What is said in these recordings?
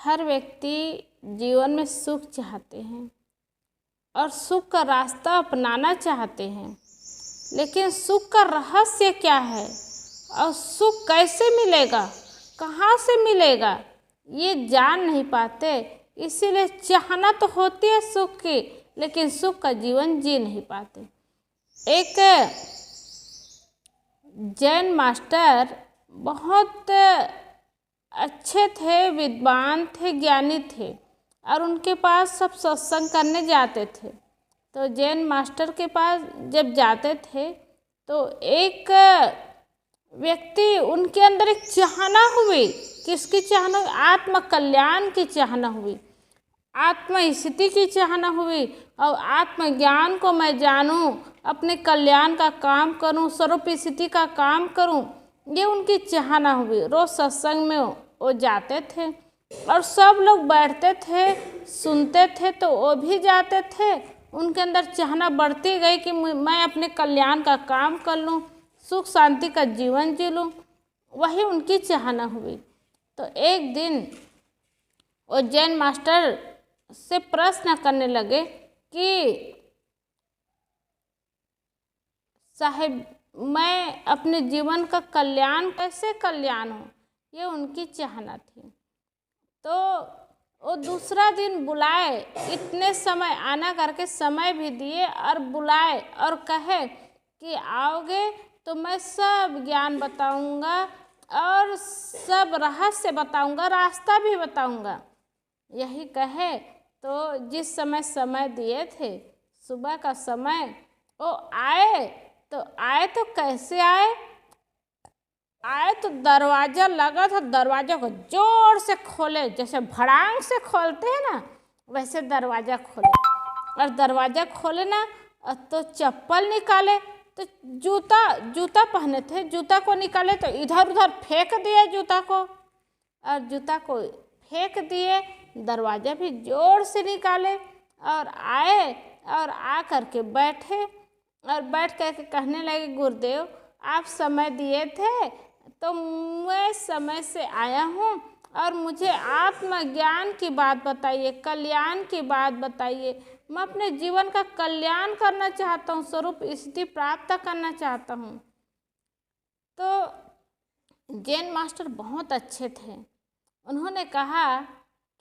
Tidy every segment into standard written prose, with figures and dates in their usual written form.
हर व्यक्ति जीवन में सुख चाहते हैं और सुख का रास्ता अपनाना चाहते हैं, लेकिन सुख का रहस्य क्या है और सुख कैसे मिलेगा, कहाँ से मिलेगा, ये जान नहीं पाते। इसीलिए चाहना तो होती है सुख की, लेकिन सुख का जीवन जी नहीं पाते। एक जैन मास्टर बहुत अच्छे थे, विद्वान थे, ज्ञानी थे और उनके पास सब सत्संग करने जाते थे। तो जैन मास्टर के पास जब जाते थे तो एक व्यक्ति, उनके अंदर एक चाहना हुई। किसकी चाहना हुई? आत्म कल्याण की चाहना हुई, आत्म स्थिति की चाहना हुई और आत्मज्ञान को मैं जानूं, अपने कल्याण का काम करूं, स्वरूप स्थिति का काम करूं, ये उनकी चाहना हुई। रोज सत्संग में वो जाते थे और सब लोग बैठते थे, सुनते थे, तो वो भी जाते थे। उनके अंदर चाहना बढ़ती गई कि मैं अपने कल्याण का काम कर लूं, सुख शांति का जीवन जी लूं, वही उनकी चाहना हुई। तो एक दिन वो जैन मास्टर से प्रश्न करने लगे कि साहिब, मैं अपने जीवन का कल्याण कैसे कल्याण हो, ये उनकी चाहना थी। तो वो दूसरा दिन बुलाए, इतने समय आना करके समय भी दिए और बुलाए और कहे कि आओगे तो मैं सब ज्ञान बताऊंगा और सब रहस्य बताऊंगा, रास्ता भी बताऊंगा। यही कहे तो जिस समय दिए थे, सुबह का समय, वो आए तो कैसे आए तो दरवाजा लगा था, दरवाजा को जोर से खोले, जैसे भड़ांग से खोलते हैं ना, वैसे दरवाजा खोले। और दरवाजा खोले ना तो चप्पल निकाले, तो जूता पहने थे, जूता को निकाले तो इधर उधर फेंक दिए जूता को, और जूता को फेंक दिए, दरवाजा भी जोर से निकाले और आए और आ करके बैठे और बैठ करके कहने लगे, गुरुदेव आप समय दिए थे तो मैं समय से आया हूँ और मुझे आत्मज्ञान की बात बताइए, कल्याण की बात बताइए। मैं अपने जीवन का कल्याण करना चाहता हूँ, स्वरूप स्थिति प्राप्त करना चाहता हूँ। तो जैन मास्टर बहुत अच्छे थे। उन्होंने कहा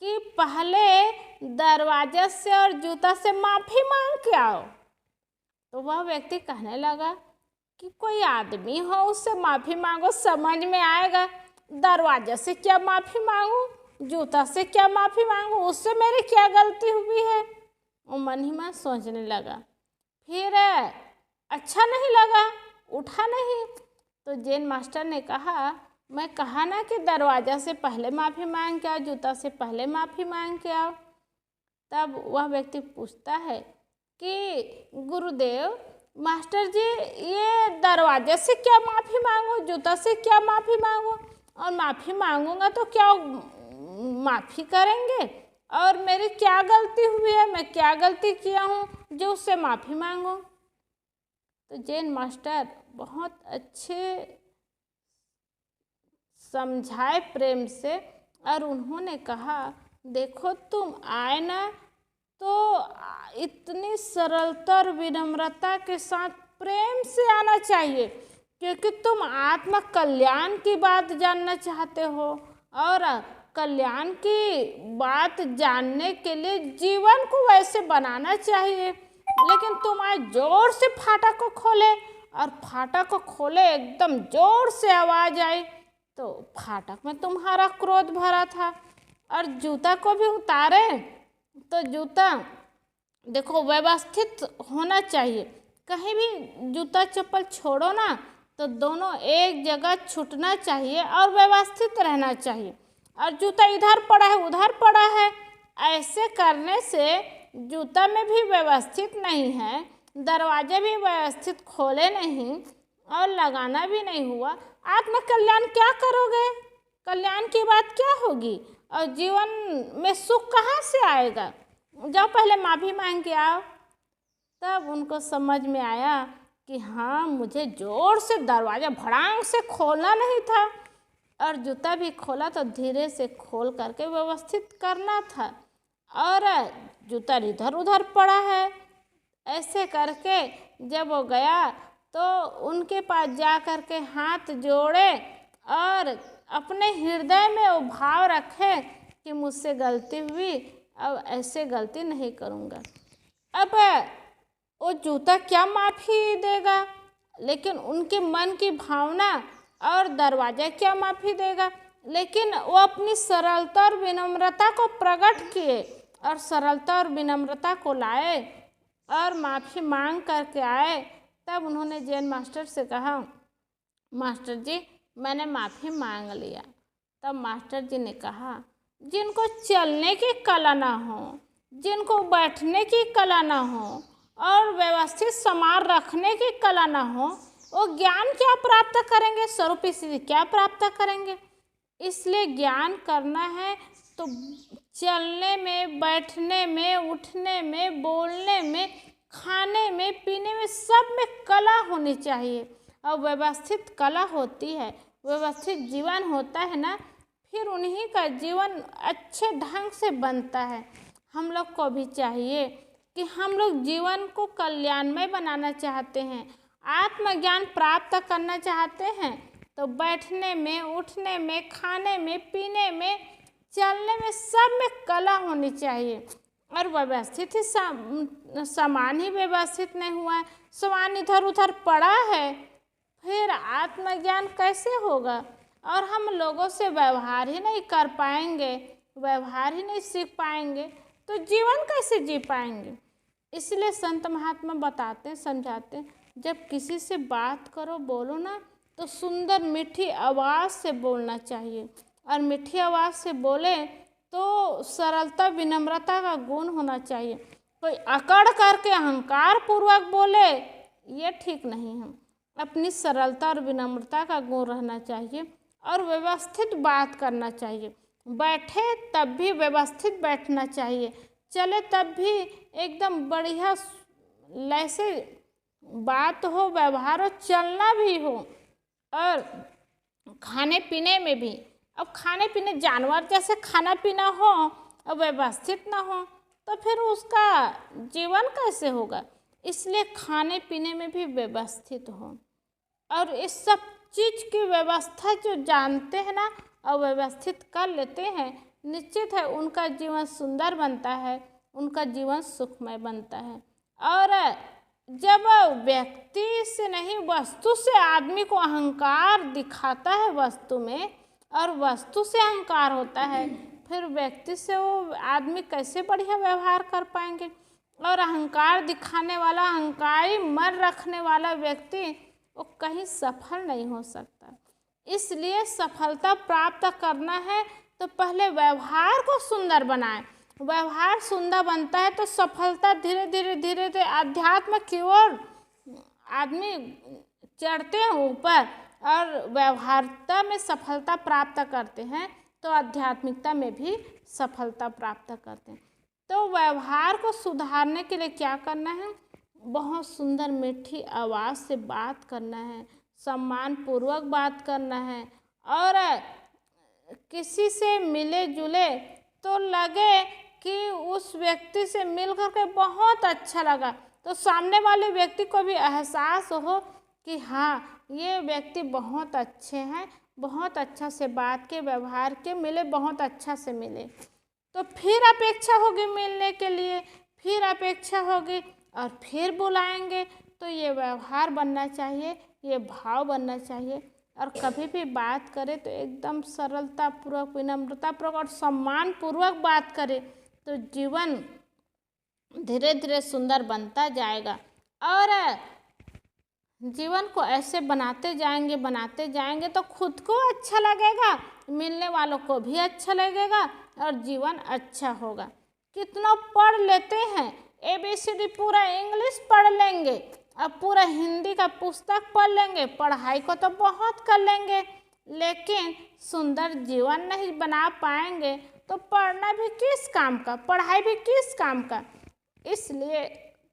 कि पहले दरवाजे से और जूता से माफ़ी मांग के आओ। तो वह व्यक्ति कहने लगा कि कोई आदमी हो, उससे माफ़ी मांगो, समझ में आएगा। दरवाजे से क्या माफ़ी मांगूं, जूता से क्या माफ़ी मांगूं, उससे मेरी क्या गलती हुई है। वो मन ही मन सोचने लगा। फिर अच्छा नहीं लगा, उठा नहीं। तो जैन मास्टर ने कहा, मैं कहा ना कि दरवाजा से पहले माफ़ी मांग के आओ, जूता से पहले माफ़ी मांग के आओ। तब वह व्यक्ति पूछता है कि गुरुदेव, मास्टर जी, ये दरवाजे से क्या माफ़ी मांगो, जूता से क्या माफ़ी मांगो, और माफ़ी मांगूंगा तो क्या माफ़ी करेंगे, और मेरी क्या गलती हुई है, मैं क्या गलती किया हूँ जो उससे माफ़ी मांगूं। तो जैन मास्टर बहुत अच्छे समझाए प्रेम से, और उन्होंने कहा, देखो तुम आए ना तो इतनी सरलता और विनम्रता के साथ प्रेम से आना चाहिए, क्योंकि तुम आत्म कल्याण की बात जानना चाहते हो और कल्याण की बात जानने के लिए जीवन को वैसे बनाना चाहिए। लेकिन तुम आज जोर से फाटक को खोले, और फाटक को खोले एकदम जोर से आवाज़ आई, तो फाटक में तुम्हारा क्रोध भरा था। और जूता को भी उतारे तो जूता देखो व्यवस्थित होना चाहिए, कहीं भी जूता चप्पल छोड़ो ना तो दोनों एक जगह छूटना चाहिए और व्यवस्थित रहना चाहिए। और जूता इधर पड़ा है उधर पड़ा है, ऐसे करने से जूता में भी व्यवस्थित नहीं है, दरवाजे भी व्यवस्थित खोले नहीं और लगाना भी नहीं हुआ। आत्म कल्याण क्या करोगे, कल्याण की बात क्या होगी, और जीवन में सुख कहाँ से आएगा। जाओ पहले माफ़ी मांग के आओ। तब उनको समझ में आया कि हाँ, मुझे जोर से दरवाज़ा भड़ांग से खोलना नहीं था, और जूता भी खोला तो धीरे से खोल करके व्यवस्थित करना था, और जूता इधर उधर पड़ा है। ऐसे करके जब वो गया तो उनके पास जा कर के हाथ जोड़े और अपने हृदय में वो भाव रखे कि मुझसे गलती हुई, अब ऐसे गलती नहीं करूँगा। अब वो जूता क्या माफ़ी देगा, लेकिन उनके मन की भावना और दरवाजा क्या माफ़ी देगा। लेकिन वो अपनी सरलता और विनम्रता को प्रकट किए और सरलता और विनम्रता को लाए और माफ़ी मांग करके आए। तब उन्होंने जैन मास्टर से कहा, मास्टर जी मैंने माफ़ी मांग लिया। तब मास्टर जी ने कहा, जिनको चलने की कला ना हो, जिनको बैठने की कला ना हो और व्यवस्थित सामान रखने की कला ना हो, वो ज्ञान क्या प्राप्त करेंगे, स्वरूप स्थिति क्या प्राप्त करेंगे। इसलिए ज्ञान करना है तो चलने में, बैठने में, उठने में, बोलने में, खाने में, पीने में, सब में कला होनी चाहिए। और व्यवस्थित कला होती है, व्यवस्थित जीवन होता है ना, फिर उन्हीं का जीवन अच्छे ढंग से बनता है। हम लोग को भी चाहिए कि हम लोग जीवन को कल्याणमय बनाना चाहते हैं, आत्मज्ञान प्राप्त करना चाहते हैं, तो बैठने में, उठने में, खाने में, पीने में, चलने में, सब में कला होनी चाहिए। और व्यवस्थित ही सामान ही व्यवस्थित नहीं हुआ है, सामान इधर उधर पड़ा है, फिर आत्मज्ञान कैसे होगा। और हम लोगों से व्यवहार ही नहीं कर पाएंगे, व्यवहार ही नहीं सीख पाएंगे, तो जीवन कैसे जी पाएंगे। इसलिए संत महात्मा बताते हैं, समझाते हैं, जब किसी से बात करो, बोलो ना, तो सुंदर मीठी आवाज़ से बोलना चाहिए। और मीठी आवाज़ से बोले तो सरलता विनम्रता का गुण होना चाहिए। कोई अकड़ करके अहंकार पूर्वक बोले, ये ठीक नहीं है। अपनी सरलता और विनम्रता का गुण रहना चाहिए और व्यवस्थित बात करना चाहिए। बैठे तब भी व्यवस्थित बैठना चाहिए, चले तब भी एकदम बढ़िया लय से बात हो, व्यवहार हो, चलना भी हो। और खाने पीने में भी, अब खाने पीने जानवर जैसे खाना पीना हो और व्यवस्थित ना हो तो फिर उसका जीवन कैसे होगा। इसलिए खाने पीने में भी व्यवस्थित हो। और इस सब चीज़ की व्यवस्था जो जानते हैं ना और व्यवस्थित कर लेते हैं, निश्चित है उनका जीवन सुंदर बनता है, उनका जीवन सुखमय बनता है। और जब व्यक्ति से नहीं, वस्तु से आदमी को अहंकार दिखाता है वस्तु में, और वस्तु से अहंकार होता है, फिर व्यक्ति से वो आदमी कैसे बढ़िया व्यवहार कर पाएंगे। और अहंकार दिखाने वाला, अहंकारी मन रखने वाला व्यक्ति वो कहीं सफल नहीं हो सकता। इसलिए सफलता प्राप्त करना है तो पहले व्यवहार को सुंदर बनाएं। व्यवहार सुंदर बनता है तो सफलता धीरे धीरे धीरे धीरे अध्यात्म की ओर आदमी चढ़ते हैं ऊपर, और व्यवहारता में सफलता प्राप्त करते हैं तो आध्यात्मिकता में भी सफलता प्राप्त करते हैं। तो व्यवहार को सुधारने के लिए क्या करना है, बहुत सुंदर मीठी आवाज़ से बात करना है, सम्मान पूर्वक बात करना है। और किसी से मिले जुले तो लगे कि उस व्यक्ति से मिल करके बहुत अच्छा लगा, तो सामने वाले व्यक्ति को भी एहसास हो कि हाँ ये व्यक्ति बहुत अच्छे हैं, बहुत अच्छा से बात के, व्यवहार के, मिले बहुत अच्छा से मिले, तो फिर अपेक्षा होगी मिलने के लिए, फिर अपेक्षा होगी और फिर बुलाएंगे। तो ये व्यवहार बनना चाहिए, ये भाव बनना चाहिए। और कभी भी बात करें तो एकदम सरलता पूर्वक, विनम्रता पूर्वक और सम्मान पूर्वक बात करें, तो जीवन धीरे धीरे सुंदर बनता जाएगा। और जीवन को ऐसे बनाते जाएंगे तो खुद को अच्छा लगेगा, मिलने वालों को भी अच्छा लगेगा और जीवन अच्छा होगा। कितना पढ़ लेते हैं, ABCD पूरा इंग्लिश पढ़ लेंगे, अब पूरा हिंदी का पुस्तक पढ़ लेंगे, पढ़ाई को तो बहुत कर लेंगे, लेकिन सुंदर जीवन नहीं बना पाएंगे तो पढ़ना भी किस काम का, पढ़ाई भी किस काम का। इसलिए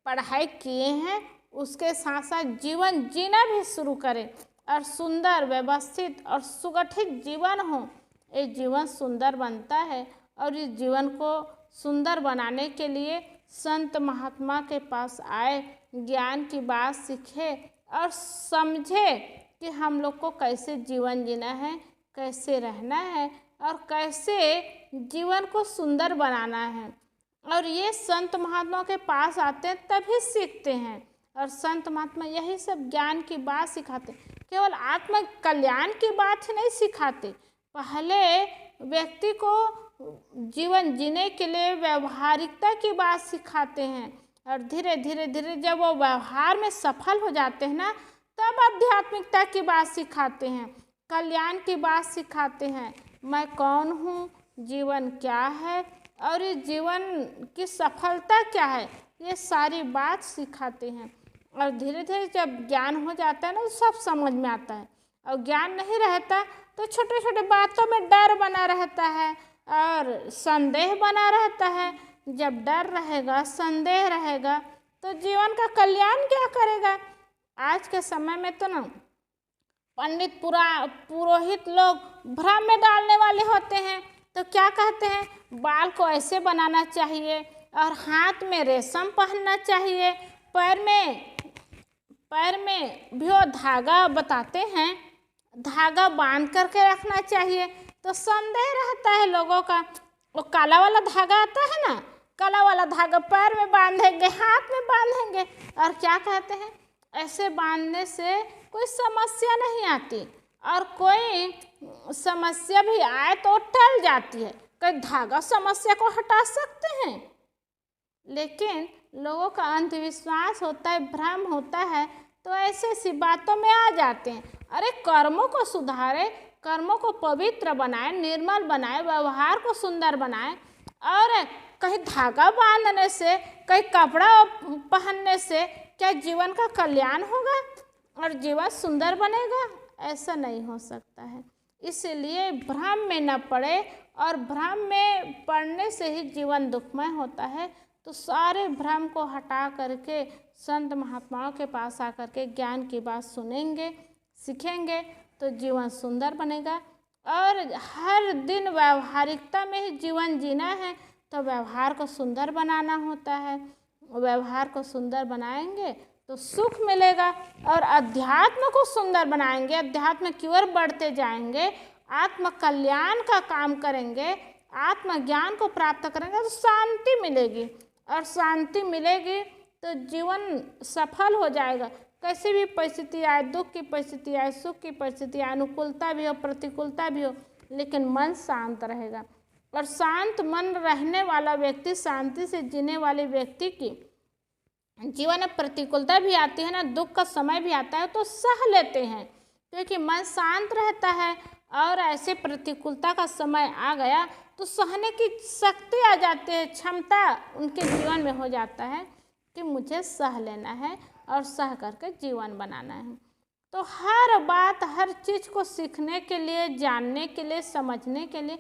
पढ़ाई किए हैं उसके साथ साथ जीवन जीना भी शुरू करें और सुंदर, व्यवस्थित और सुगठित जीवन हो, ये जीवन सुंदर बनता है। और इस जीवन को सुंदर बनाने के लिए संत महात्मा के पास आए, ज्ञान की बात सीखे और समझे कि हम लोग को कैसे जीवन जीना है, कैसे रहना है और कैसे जीवन को सुंदर बनाना है। और ये संत महात्मा के पास आते हैं तभी सीखते हैं। और संत महात्मा यही सब ज्ञान की बात सिखाते, केवल आत्म कल्याण की बात ही नहीं सिखाते, पहले व्यक्ति को जीवन जीने के लिए व्यवहारिकता की बात सिखाते हैं। और धीरे धीरे धीरे जब वो व्यवहार में सफल हो जाते हैं ना, तब आध्यात्मिकता की बात सिखाते हैं, कल्याण की बात सिखाते हैं। मैं कौन हूँ, जीवन क्या है और इस जीवन की सफलता क्या है, ये सारी बात सिखाते हैं। और धीरे धीरे जब ज्ञान हो जाता है ना, तो सब समझ में आता है। और ज्ञान नहीं रहता तो छोटे छोटे बातों में डर बना रहता है और संदेह बना रहता है। जब डर रहेगा, संदेह रहेगा, तो जीवन का कल्याण क्या करेगा। आज के समय में तो ना पंडित पुरोहित लोग भ्रम में डालने वाले होते हैं। तो क्या कहते हैं, बाल को ऐसे बनाना चाहिए और हाथ में रेशम पहनना चाहिए, पैर में भी वो धागा बताते हैं, धागा बांध करके रखना चाहिए। तो संदेह रहता है लोगों का, वो काला वाला धागा आता है ना, काला वाला धागा पैर में बांधेंगे, हाथ में बांधेंगे और क्या कहते हैं, ऐसे बांधने से कोई समस्या नहीं आती और कोई समस्या भी आए तो टल जाती है। कोई धागा समस्या को हटा सकते हैं, लेकिन लोगों का अंधविश्वास होता है, भ्रम होता है, तो ऐसे सी बातों में आ जाते हैं। अरे कर्मों को सुधारे, कर्मों को पवित्र बनाए, निर्मल बनाए, व्यवहार को सुंदर बनाए। और कहीं धागा बांधने से, कहीं कपड़ा पहनने से क्या जीवन का कल्याण होगा और जीवन सुंदर बनेगा? ऐसा नहीं हो सकता है। इसलिए भ्रम में न पड़े, और भ्रम में पड़ने से ही जीवन दुखमय होता है। तो सारे भ्रम को हटा करके संत महात्माओं के पास आकर के ज्ञान की बात सुनेंगे, सीखेंगे, तो जीवन सुंदर बनेगा। और हर दिन व्यवहारिकता में ही जीवन जीना है, तो व्यवहार को सुंदर बनाना होता है। व्यवहार को सुंदर बनाएंगे तो सुख मिलेगा, और अध्यात्म को सुंदर बनाएंगे, अध्यात्म की ओर बढ़ते जाएंगे, आत्म कल्याण का काम करेंगे, आत्मज्ञान को प्राप्त करेंगे तो शांति मिलेगी। और शांति मिलेगी तो जीवन सफल हो जाएगा। कैसी भी परिस्थिति आए, दुख की परिस्थिति आए, सुख की परिस्थिति आए, अनुकूलता भी हो, प्रतिकूलता भी हो, लेकिन मन शांत रहेगा। और शांत मन रहने वाला व्यक्ति, शांति से जीने वाले व्यक्ति की जीवन में प्रतिकूलता भी आती है ना, दुख का समय भी आता है, तो सह लेते हैं, क्योंकि मन शांत रहता है। और ऐसे प्रतिकूलता का समय आ गया तो सहने की शक्ति आ जाती है, क्षमता उनके जीवन में हो जाता है कि मुझे सह लेना है और सह करके जीवन बनाना है। तो हर बात, हर चीज़ को सीखने के लिए, जानने के लिए, समझने के लिए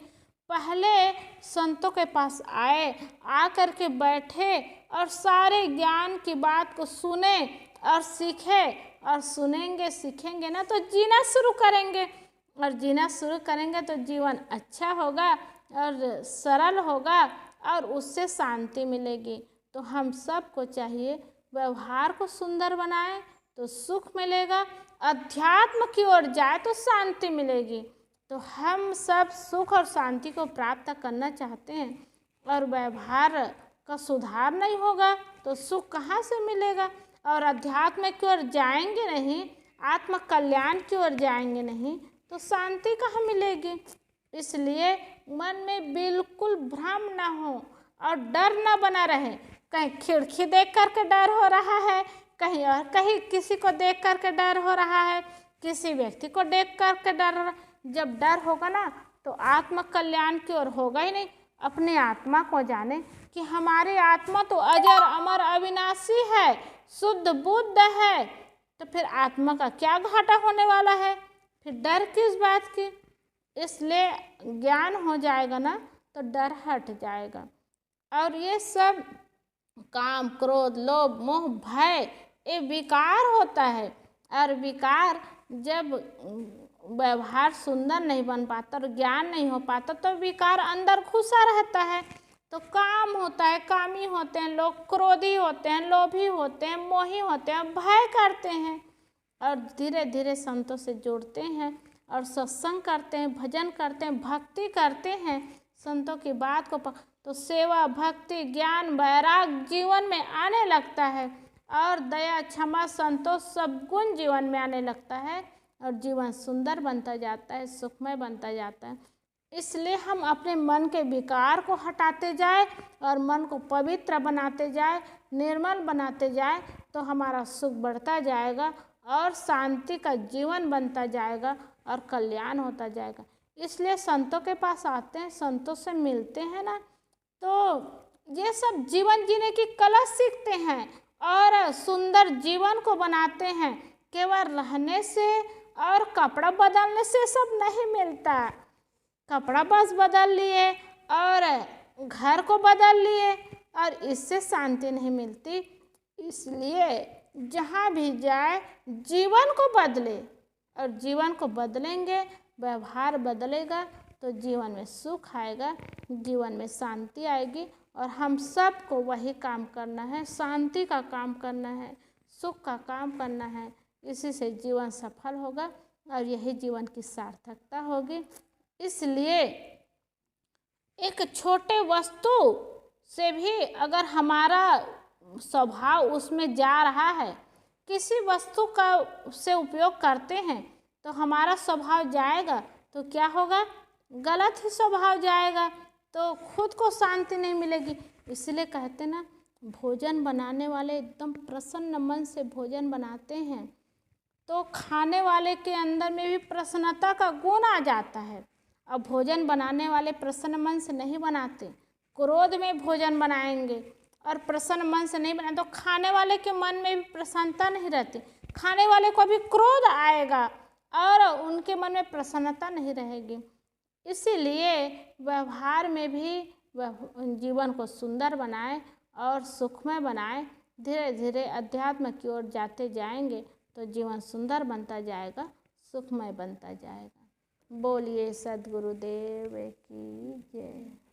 पहले संतों के पास आए, आ कर के बैठे और सारे ज्ञान की बात को सुने और सीखे। और सुनेंगे, सीखेंगे ना, तो जीना शुरू करेंगे, और जीना शुरू करेंगे तो जीवन अच्छा होगा और सरल होगा और उससे शांति मिलेगी। तो हम सबको चाहिए व्यवहार को सुंदर बनाएं तो सुख मिलेगा, अध्यात्म की ओर जाए तो शांति मिलेगी। तो हम सब सुख और शांति को प्राप्त करना चाहते हैं, और व्यवहार का सुधार नहीं होगा तो सुख कहाँ से मिलेगा। और अध्यात्म की ओर जाएंगे नहीं, आत्म कल्याण की ओर जाएंगे नहीं, तो शांति कहाँ मिलेगी। इसलिए मन में बिल्कुल भ्रम ना हो और डर ना बना रहे। कहीं खिड़की देख करके डर हो रहा है, कहीं और कहीं किसी को देख करके डर हो रहा है, किसी व्यक्ति को देख करके डर हो रहा है। जब डर होगा ना तो आत्म कल्याण की ओर होगा ही नहीं। अपने आत्मा को जाने कि हमारी आत्मा तो अजर अमर अविनाशी है, शुद्ध बुद्ध है, तो फिर आत्मा का क्या घाटा होने वाला है, फिर डर किस बात की। इसलिए ज्ञान हो जाएगा ना तो डर हट जाएगा। और ये सब काम, क्रोध, लोभ, मोह, भय, ये विकार होता है, और विकार जब व्यवहार सुंदर नहीं बन पाता और ज्ञान नहीं हो पाता तो विकार अंदर घुसा रहता है। तो काम होता है, कामी होते हैं लोग, क्रोधी होते हैं, लोभी होते हैं, मोही होते हैं, भय करते हैं और धीरे धीरे संतों से जुड़ते हैं और सत्संग करते हैं, भजन करते हैं, भक्ति करते हैं, संतों की बात को तो सेवा, भक्ति, ज्ञान, वैराग जीवन में आने लगता है और दया, क्षमा, संतोष सब गुण जीवन में आने लगता है और जीवन सुंदर बनता जाता है, सुखमय बनता जाता है। इसलिए हम अपने मन के विकार को हटाते जाए और मन को पवित्र बनाते जाए, निर्मल बनाते जाए तो हमारा सुख बढ़ता जाएगा और शांति का जीवन बनता जाएगा और कल्याण होता जाएगा। इसलिए संतों के पास आते हैं, संतों से मिलते हैं ना, तो ये सब जीवन जीने की कला सीखते हैं और सुंदर जीवन को बनाते हैं। केवल रहने से और कपड़ा बदलने से सब नहीं मिलता। कपड़ा बस बदल लिए और घर को बदल लिए और इससे शांति नहीं मिलती। इसलिए जहाँ भी जाए जीवन को बदले और जीवन को बदलेंगे, व्यवहार बदलेगा तो जीवन में सुख आएगा, जीवन में शांति आएगी और हम सबको वही काम करना है, शांति का काम करना है, सुख का काम करना है। इसी से जीवन सफल होगा और यही जीवन की सार्थकता होगी। इसलिए एक छोटे वस्तु से भी अगर हमारा स्वभाव उसमें जा रहा है, किसी वस्तु का से उपयोग करते हैं तो हमारा स्वभाव जाएगा तो क्या होगा, गलत ही स्वभाव जाएगा तो खुद को शांति नहीं मिलेगी। इसलिए कहते ना, भोजन बनाने वाले एकदम प्रसन्न मन से भोजन बनाते हैं तो खाने वाले के अंदर में भी प्रसन्नता का गुण आ जाता है। अब भोजन बनाने वाले प्रसन्न मन से नहीं बनाते, क्रोध में भोजन बनाएंगे और प्रसन्न मन से नहीं बनाते तो खाने वाले के मन में भी प्रसन्नता नहीं रहती, खाने वाले को भी क्रोध आएगा और उनके मन में प्रसन्नता नहीं रहेगी। इसीलिए व्यवहार में भी जीवन को सुंदर बनाए और सुखमय बनाए। धीरे धीरे अध्यात्म की ओर जाते जाएंगे तो जीवन सुंदर बनता जाएगा, सुखमय बनता जाएगा। बोलिए सद्गुरुदेव की जय।